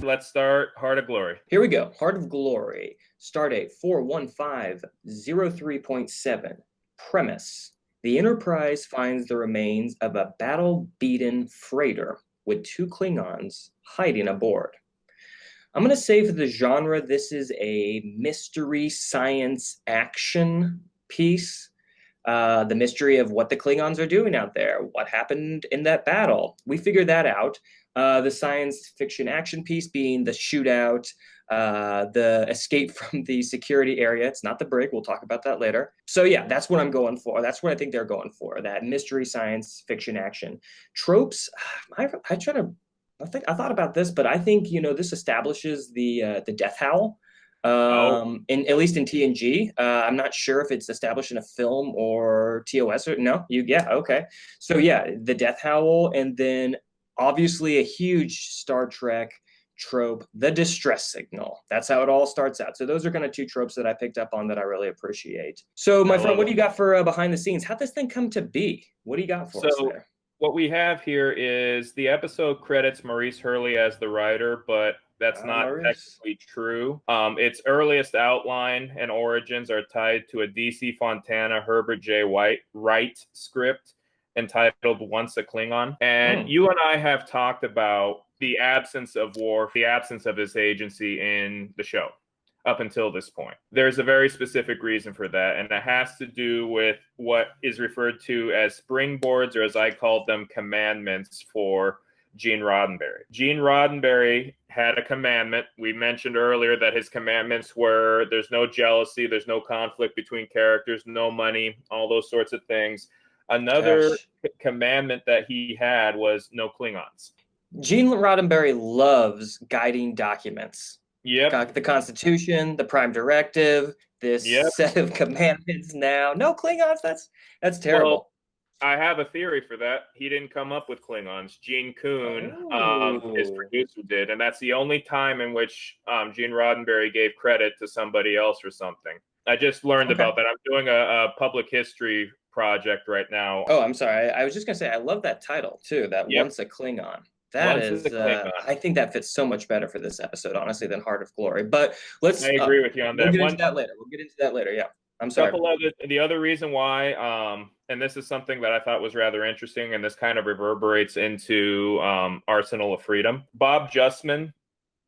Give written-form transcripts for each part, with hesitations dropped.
Let's start Heart of Glory. Here we go. Heart of Glory. Stardate 41503.7. Premise. The Enterprise finds the remains of a battle-beaten freighter with 2 Klingons hiding aboard. I'm going to say for the genre, this is a mystery science action piece. The mystery of what the Klingons are doing out there, what happened in that battle. We figured that out. The science fiction action piece being the shootout, the escape from the security area. It's not the brig. We'll talk about that later. So yeah, that's what I'm going for. That's what I think they're going for, that mystery science fiction action. Tropes, I thought about this, but I think, this establishes the death howl. At least in TNG. I'm not sure if it's established in a film or TOS or no. Okay. So yeah, the death howl, and then obviously a huge Star Trek trope, the distress signal. That's how it all starts out. So those are kind of 2 tropes that I picked up on that I really appreciate. So my friend, what do you got for behind the scenes? How'd this thing come to be? What do you got for us there? What we have here is the episode credits Maurice Hurley as the writer, but that's not technically true. Its earliest outline and origins are tied to a DC Fontana Herbert J. Wright script entitled Once a Klingon. And you and I have talked about the absence of Worf, the absence of his agency in the show up until this point. There's a very specific reason for that, and it has to do with what is referred to as springboards, or as I called them, commandments for Gene Roddenberry. Gene Roddenberry had a commandment. We mentioned earlier that his commandments were there's no jealousy, there's no conflict between characters, no money, all those sorts of things. Another commandment that he had was no Klingons. Gene Roddenberry loves guiding documents. Yep. The Constitution, the Prime Directive, this set of commandments now. No Klingons, that's terrible. Well, I have a theory for that. He didn't come up with Klingons. Gene Kuhn, his producer, did. And that's the only time in which Gene Roddenberry gave credit to somebody else or something. I just learned about that. I'm doing a public history project right now. Oh, I'm sorry. I was just going to say, I love that title, too, that Once a Klingon. I think that fits so much better for this episode, honestly, than Heart of Glory. But I agree with you on that. We'll get into that later. Yeah. I'm sorry. The other reason why, and this is something that I thought was rather interesting, and this kind of reverberates into Arsenal of Freedom. Bob Justman,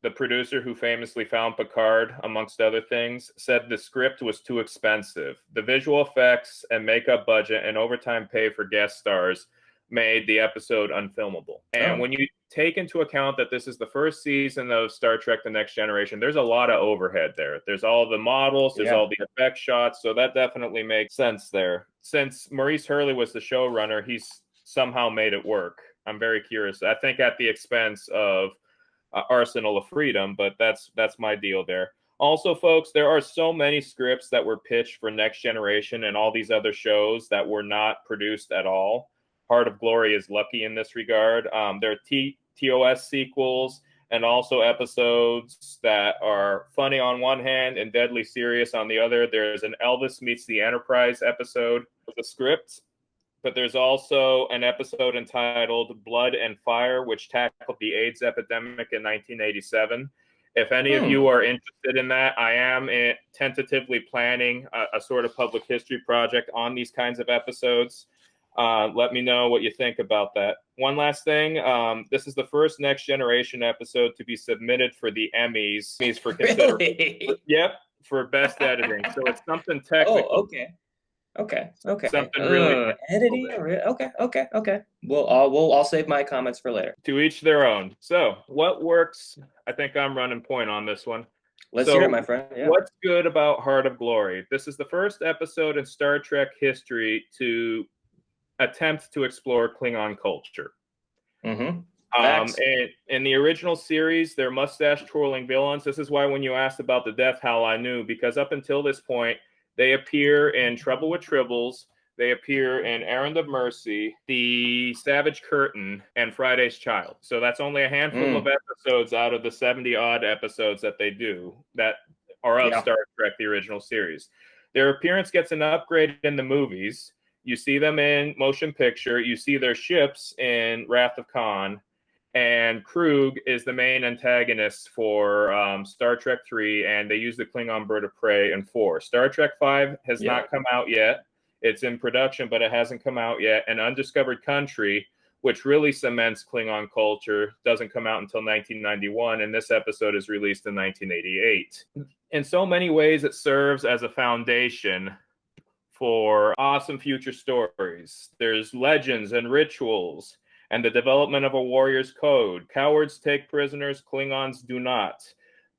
the producer who famously found Picard, amongst other things, said the script was too expensive. The visual effects and makeup budget and overtime pay for guest stars made the episode unfilmable. And when you take into account that this is the first season of Star Trek The Next Generation, there's a lot of overhead there. There's all the models, there's all the effect shots, so that definitely makes sense there. Since Maurice Hurley was the showrunner, he's somehow made it work. I'm very curious. I think at the expense of Arsenal of Freedom, but that's my deal there. Also, folks, there are so many scripts that were pitched for Next Generation and all these other shows that were not produced at all. Heart of Glory is lucky in this regard. There are TOS sequels and also episodes that are funny on one hand and deadly serious on the other. There's an Elvis Meets the Enterprise episode with the script, but there's also an episode entitled Blood and Fire, which tackled the AIDS epidemic in 1987. If any of you are interested in that, I am tentatively planning a sort of public history project on these kinds of episodes. Let me know what you think about that. One last thing. This is the first Next Generation episode to be submitted for the Emmys for consideration. Really? Yep, for best editing. So it's something technical. Oh, okay. Something really editing. Okay. I'll save my comments for later. To each their own. So what works? I think I'm running point on this one. Let's hear it, my friend. Yeah. What's good about Heart of Glory? This is the first episode in Star Trek history to attempt to explore Klingon culture. In the original series, they're mustache-twirling villains. This is why when you asked about the Death Howl, I knew, because up until this point, they appear in Trouble with Tribbles, they appear in Errand of Mercy, The Savage Curtain, and Friday's Child. So that's only a handful of episodes out of the 70-odd episodes that they do that are of Star Trek, the original series. Their appearance gets an upgrade in the movies. You see them in motion picture. You see their ships in Wrath of Khan. And Krug is the main antagonist for Star Trek 3, and they use the Klingon bird of prey in 4. Star Trek 5 has not come out yet. It's in production, but it hasn't come out yet. And Undiscovered Country, which really cements Klingon culture, doesn't come out until 1991, and this episode is released in 1988. In so many ways, it serves as a foundation for awesome future stories. There's legends and rituals, and the development of a warrior's code. Cowards take prisoners, Klingons do not.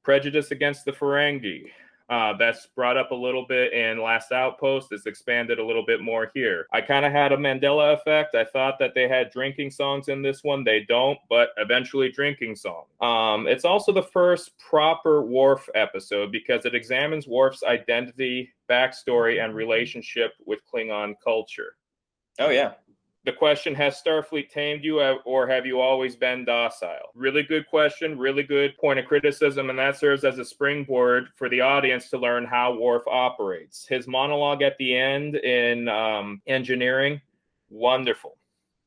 Prejudice against the Ferengi. That's brought up a little bit in Last Outpost. It's expanded a little bit more here. I kind of had a Mandela effect. I thought that they had drinking songs in this one. They don't, but eventually drinking song. It's also the first proper Worf episode because it examines Worf's identity, backstory, and relationship with Klingon culture. Oh, yeah. The question, has Starfleet tamed you, or have you always been docile? Really good question, really good point of criticism, and that serves as a springboard for the audience to learn how Worf operates. His monologue at the end in Engineering, wonderful.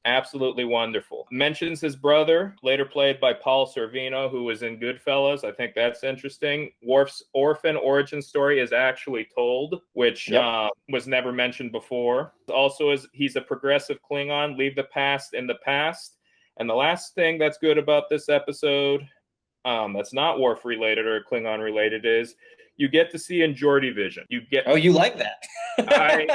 Absolutely wonderful. Mentions his brother, later played by Paul Sorvino, who was in Goodfellas. I think that's interesting. Worf's orphan origin story is actually told, which was never mentioned before. Also, he's a progressive Klingon, leave the past in the past. And the last thing that's good about this episode, that's not Worf related or Klingon related, is you get to see in Geordi vision. You get. Oh, you like that? I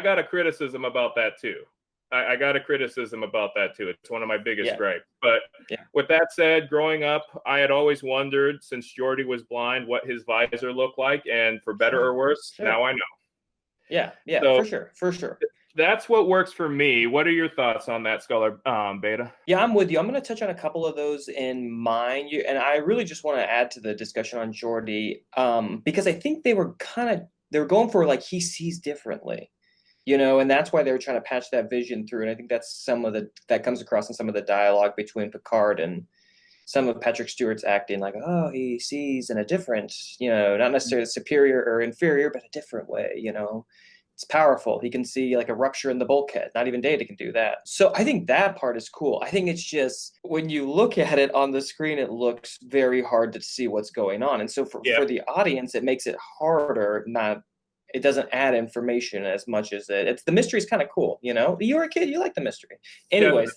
got a criticism about that too. I got a criticism about that too. It's one of my biggest gripes. But with that said, growing up, I had always wondered, since Geordi was blind, what his visor looked like, and for better or worse, now I know. Yeah, so, for sure. That's what works for me. What are your thoughts on that, Scholar Beta? Yeah, I'm with you. I'm going to touch on a couple of those in mine. And I really just want to add to the discussion on Geordi, because I think they were going for like he sees differently, and that's why they were trying to patch that vision through. And I think that's that comes across in some of the dialogue between Picard and some of Patrick Stewart's acting, like, oh, he sees in a different, not necessarily superior or inferior, but a different way, It's powerful. He can see like a rupture in the bulkhead. Not even Data can do that. So I think that part is cool. I think it's just when you look at it on the screen, it looks very hard to see what's going on. And so for the audience, it makes it harder. It doesn't add information as much as the mystery is kind of cool. You were a kid, you like the mystery. Anyways.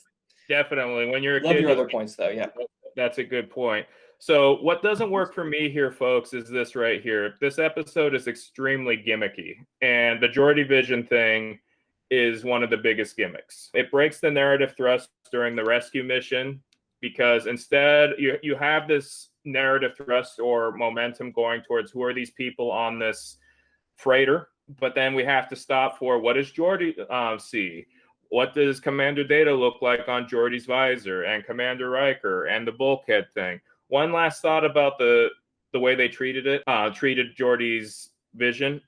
Definitely. When you're a kid. Love your other points though. Yeah. That's a good point. So what doesn't work for me here, folks, is this right here. This episode is extremely gimmicky, and the Geordi Vision thing is one of the biggest gimmicks. It breaks the narrative thrust during the rescue mission because instead you have this narrative thrust or momentum going towards who are these people on this freighter, but then we have to stop for what does Geordi see? What does Commander Data look like on Geordi's visor and Commander Riker and the bulkhead thing? One last thought about the way they treated Geordi's vision.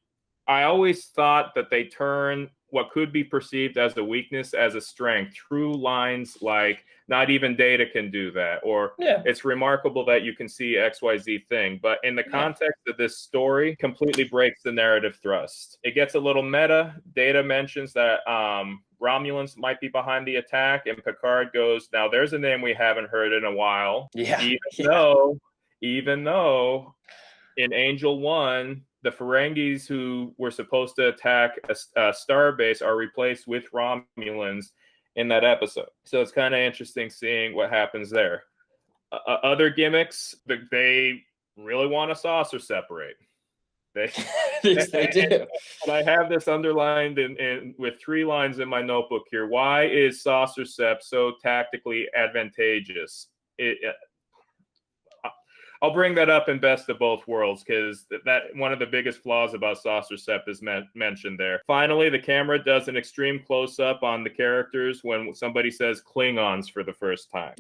I always thought that they turn what could be perceived as a weakness as a strength through lines like, not even Data can do that, or it's remarkable that you can see XYZ thing. But in the context of this story, completely breaks the narrative thrust. It gets a little meta. Data mentions that Romulans might be behind the attack, and Picard goes, now there's a name we haven't heard in a while. Even though in Angel 1, the Ferengis who were supposed to attack a starbase are replaced with Romulans in that episode. So it's kind of interesting seeing what happens there. Other gimmicks, they really want a saucer separate. They do. And I have this underlined in with 3 lines in my notebook here. Why is saucer sep so tactically advantageous? I'll bring that up in Best of Both Worlds because that one of the biggest flaws about saucer sep is mentioned there. Finally, the camera does an extreme close-up on the characters when somebody says Klingons for the first time.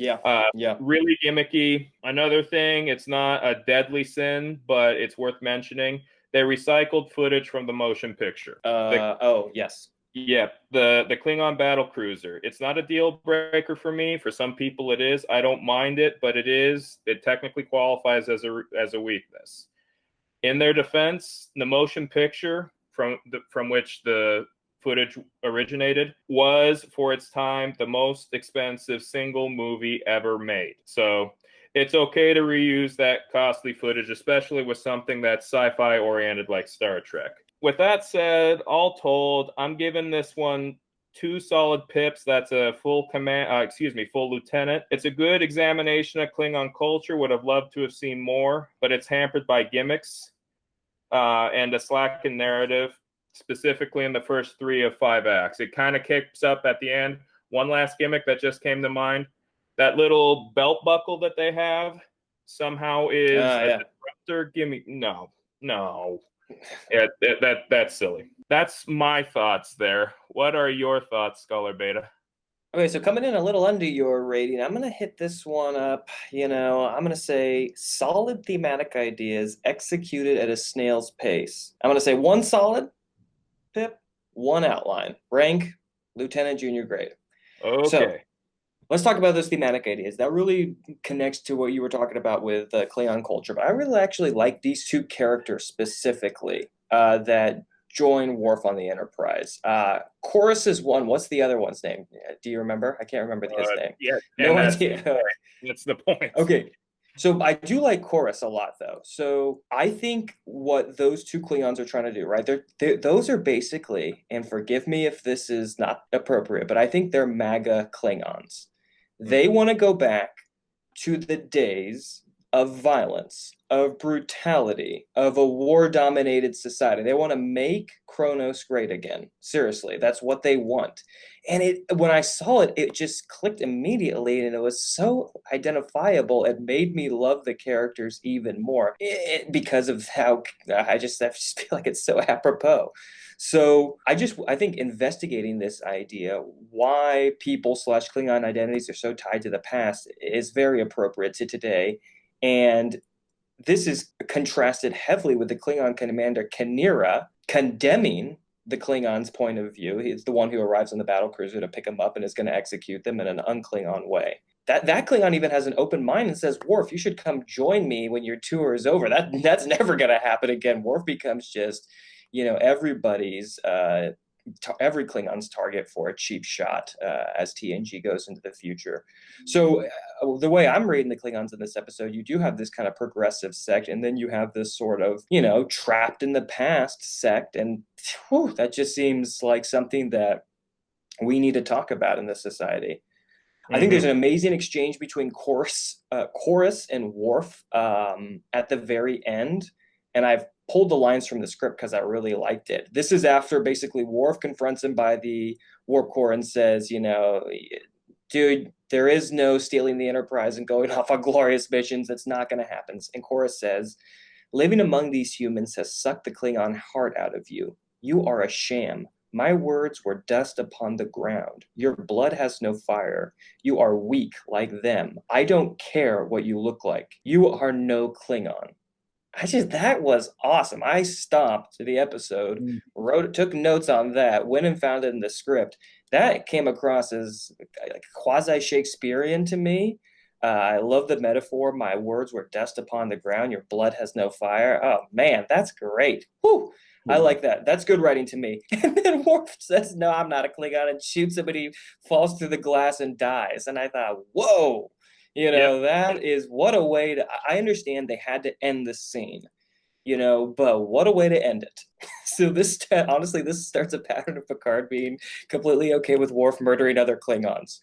Really gimmicky. Another thing, it's not a deadly sin, but it's worth mentioning. They recycled footage from the motion picture. Yes. Yeah, the Klingon battle cruiser. It's not a deal breaker for me. For some people, it is. I don't mind it, but it technically qualifies as a weakness. In their defense, the motion picture from which the footage originated, was for its time the most expensive single movie ever made. So it's okay to reuse that costly footage, especially with something that's sci-fi oriented like Star Trek. With that said, all told, I'm giving this one 2 solid pips. That's a full full lieutenant. It's a good examination of Klingon culture. Would have loved to have seen more, but it's hampered by gimmicks and a slackened narrative, specifically in the first 3 of 5 acts. It kind of kicks up at the end. One last gimmick that just came to mind: that little belt buckle that they have somehow is a disruptor. Give me no. Yeah, that's silly. That's my thoughts there. What are your thoughts, Scholar Beta? Okay, so coming in a little under your rating, I'm gonna hit this one up. I'm gonna say solid thematic ideas executed at a snail's pace. I'm gonna say 1 solid pip, 1 outline. Rank lieutenant, junior grade. Okay. So let's talk about those thematic ideas. That really connects to what you were talking about with Klingon culture. But I really actually like these 2 characters specifically that join Worf on the Enterprise. Chorus is one. What's the other one's name? Do you remember? I can't remember his name. Yeah, no idea. That's the point. Okay. So I do like Chorus a lot, though. So I think what those 2 Klingons are trying to do, right? Those are basically, and forgive me if this is not appropriate, but I think they're MAGA Klingons. They want to go back to the days of violence, of brutality, of a war-dominated society. They want to make Kronos great again. Seriously, that's what they want. And when I saw it, it just clicked immediately, and it was so identifiable. It made me love the characters even more because of how I just feel like it's so apropos. So I think investigating this idea, why people / Klingon identities are so tied to the past, is very appropriate to today. And this is contrasted heavily with the Klingon commander Kanira condemning the Klingons' point of view. He's the one who arrives on the battle cruiser to pick them up and is going to execute them in an un-Klingon way. That Klingon even has an open mind and says, Worf, you should come join me when your tour is over. That's never going to happen again. Worf becomes just, everybody's every Klingon's target for a cheap shot as TNG goes into the future. So the way I'm reading the Klingons in this episode, you do have this kind of progressive sect, and then you have this sort of, trapped in the past sect, and that just seems like something that we need to talk about in this society. I think there's an amazing exchange between Chorus and Worf at the very end, and I've pulled the lines from the script because I really liked it. This is after basically Worf confronts him by the warp core and says, dude, there is no stealing the Enterprise and going off on glorious missions. It's not going to happen. And Chorus says, living among these humans has sucked the Klingon heart out of you. You are a sham. My words were dust upon the ground. Your blood has no fire. You are weak like them. I don't care what you look like. You are no Klingon. That was awesome. I stopped the episode, took notes on that, went and found it in the script. That came across as like quasi-Shakespearean to me. I love the metaphor. My words were dust upon the ground. Your blood has no fire. Oh, man, that's great. Whew. I like that. That's good writing to me. And then Worf says, no, I'm not a Klingon, and shoots him, and he falls through the glass and dies. And I thought, whoa. That is what a way to. I understand they had to end the scene, but what a way to end it. So honestly, this starts a pattern of Picard being completely okay with Worf murdering other Klingons,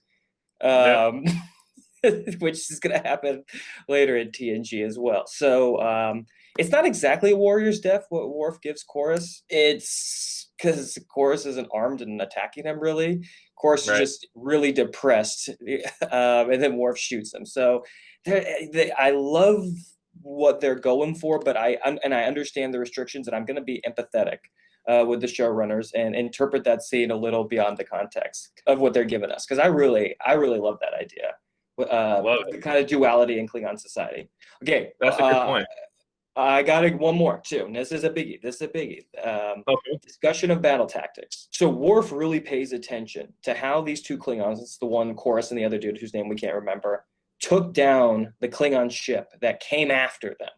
which is going to happen later in TNG as well. So it's not exactly a warrior's death what Worf gives Chorus. It's because Chorus isn't armed and attacking him really. Chorus is just really depressed, and then Worf shoots him. So I love what they're going for, but I understand the restrictions, and I'm going to be empathetic with the showrunners and interpret that scene a little beyond the context of what they're giving us, because I really love that idea. The kind of duality in Klingon society. Okay, that's a good point. I got one more too. And this is a biggie. Discussion of battle tactics. So Worf really pays attention to how these 2 Klingons, it's the one Chorus and the other dude whose name we can't remember, took down the Klingon ship that came after them.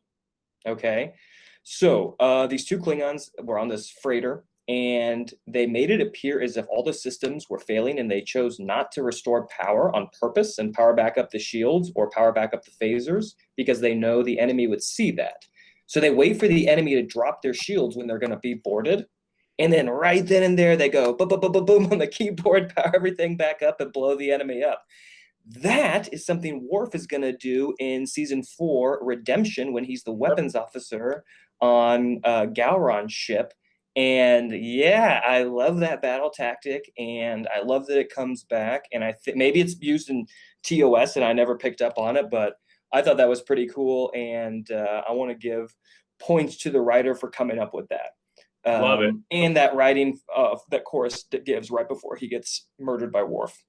Okay, so these 2 Klingons were on this freighter, and they made it appear as if all the systems were failing and they chose not to restore power on purpose and power back up the shields or power back up the phasers because they know the enemy would see that. So they wait for the enemy to drop their shields when they're going to be boarded. And then right then and there, they go boom, boom, boom, boom, boom on the keyboard, power everything back up and blow the enemy up. That is something Worf is going to do in season 4, Redemption, when he's the weapons officer on Gowron's ship. And yeah, I love that battle tactic, and I love that it comes back. And I think maybe it's used in TOS, and I never picked up on it, but I thought that was pretty cool. And I want to give points to the writer for coming up with that. Love it. And that writing that chorus that gives right before he gets murdered by Worf.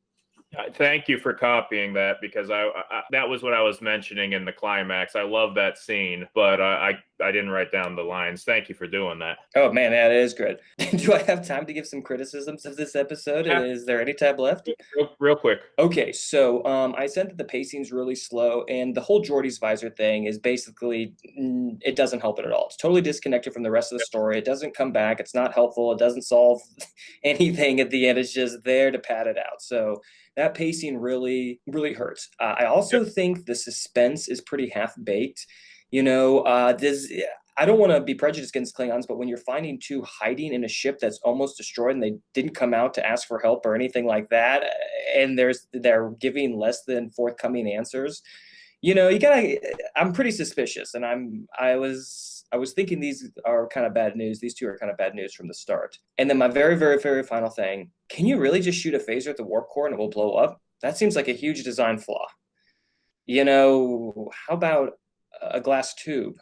Thank you for copying that, because I that was what I was mentioning in the climax. I love that scene, but I didn't write down the lines. Thank you for doing that. Oh man, that is good. Do I have time to give some criticisms of this episode? Yeah. Is there any time left? Real quick. Okay, so I said that the pacing's really slow, and the whole Geordi's visor thing is basically it doesn't help it at all. It's totally disconnected from the rest of the story. It doesn't come back. It's not helpful. It doesn't solve anything at the end. It's just there to pad it out. So that pacing really, really hurts. I also think the suspense is pretty half-baked. You know, I don't want to be prejudiced against Klingons, but when you're finding two hiding in a ship that's almost destroyed and they didn't come out to ask for help or anything like that, and they're giving less than forthcoming answers, you know, I'm pretty suspicious, and I was thinking these are kind of bad news. These two are kind of bad news from the start. And then my very, very, very final thing, can you really just shoot a phaser at the warp core and it will blow up? That seems like a huge design flaw. You know, how about a glass tube?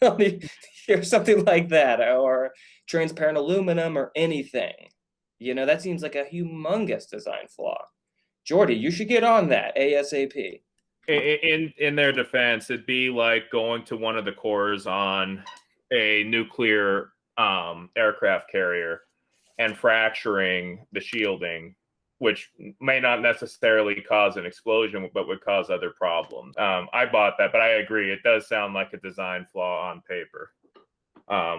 Or something like that, or transparent aluminum or anything. You know, that seems like a humongous design flaw. Geordi, you should get on that ASAP. In their defense, it'd be like going to one of the cores on a nuclear aircraft carrier and fracturing the shielding, which may not necessarily cause an explosion, but would cause other problems. I bought that, but I agree. It does sound like a design flaw on paper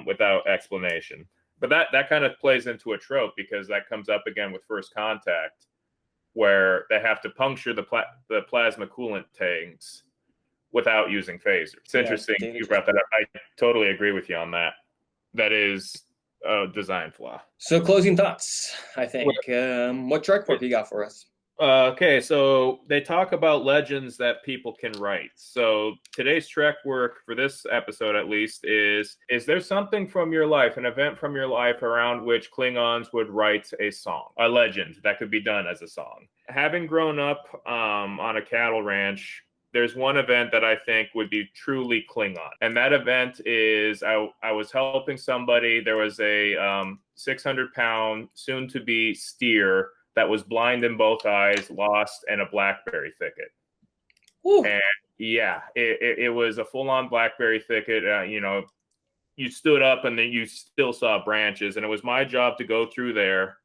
without explanation. But that kind of plays into a trope, because that comes up again with First Contact, where they have to puncture the plasma coolant tanks without using phasers. It's interesting you brought that up. I totally agree with you on that. That is a design flaw. So closing thoughts, I think. What TrekWork you got for us? Okay, so they talk about legends that people can write. So today's TrekWork for this episode, at least, is there something from your life, an event from your life around which Klingons would write a song, a legend that could be done as a song? Having grown up on a cattle ranch, there's one event that I think would be truly Klingon. And that event is I was helping somebody. There was a 600-pound, soon-to-be steer that was blind in both eyes, lost in a blackberry thicket. Ooh. And yeah, it was a full-on blackberry thicket. You know, you stood up and then you still saw branches. And it was my job to go through there.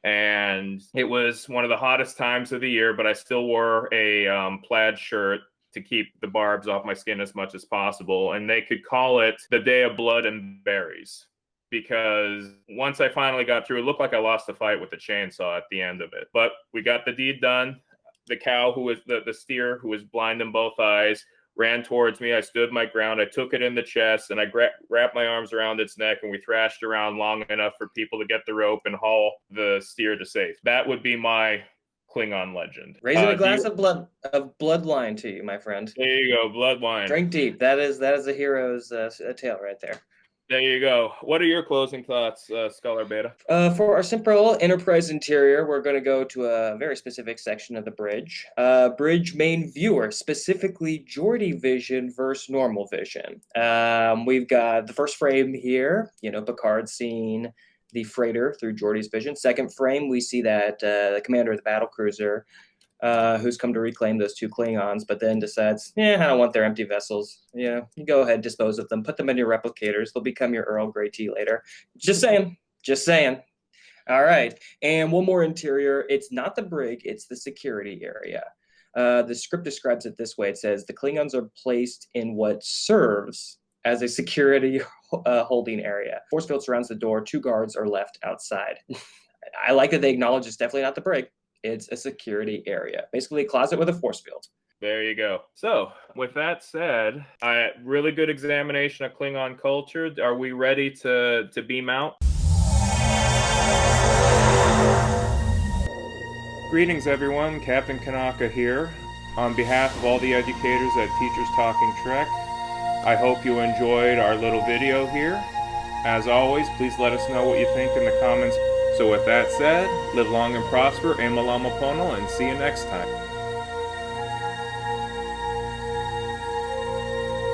And it was one of the hottest times of the year, but I still wore a plaid shirt to keep the barbs off my skin as much as possible. And they could call it the Day of Blood and Berries, because once I finally got through, it looked like I lost the fight with the chainsaw at the end of it. But we got the deed done. The cow, who was the steer, who was blind in both eyes, ran towards me. I stood my ground. I took it in the chest, and I wrapped my arms around its neck, and we thrashed around long enough for people to get the rope and haul the steer to safety. That would be my Klingon legend. Raising a glass of bloodline to you, my friend. There you go, bloodline. Drink deep. That is a hero's tale right there. There you go. What are your closing thoughts, Scholar Beta? For our simple Enterprise interior, we're going to go to a very specific section of the bridge. Bridge main viewer, specifically Geordi vision versus normal vision. We've got the first frame here, you know, Picard seeing the freighter through Geordi's vision. Second frame, we see that the commander of the battlecruiser, who's come to reclaim those two Klingons, but then decides, I don't want their empty vessels. You know, you go ahead, dispose of them, put them in your replicators. They'll become your Earl Grey tea later. Just saying. All right. And one more interior. It's not the brig, it's the security area. The script describes it this way. It says the Klingons are placed in what serves as a security holding area. Force field surrounds the door. 2 guards are left outside. I like that they acknowledge it's definitely not the brig. It's a security area, basically a closet with a force field. There you go. So, with that said, really good examination of Klingon culture. Are we ready to beam out? Greetings, everyone. Captain Kanaka here. On behalf of all the educators at Teachers Talking Trek, I hope you enjoyed our little video here. As always, please let us know what you think in the comments. So with that said, live long and prosper, e malama pono, and see you next time.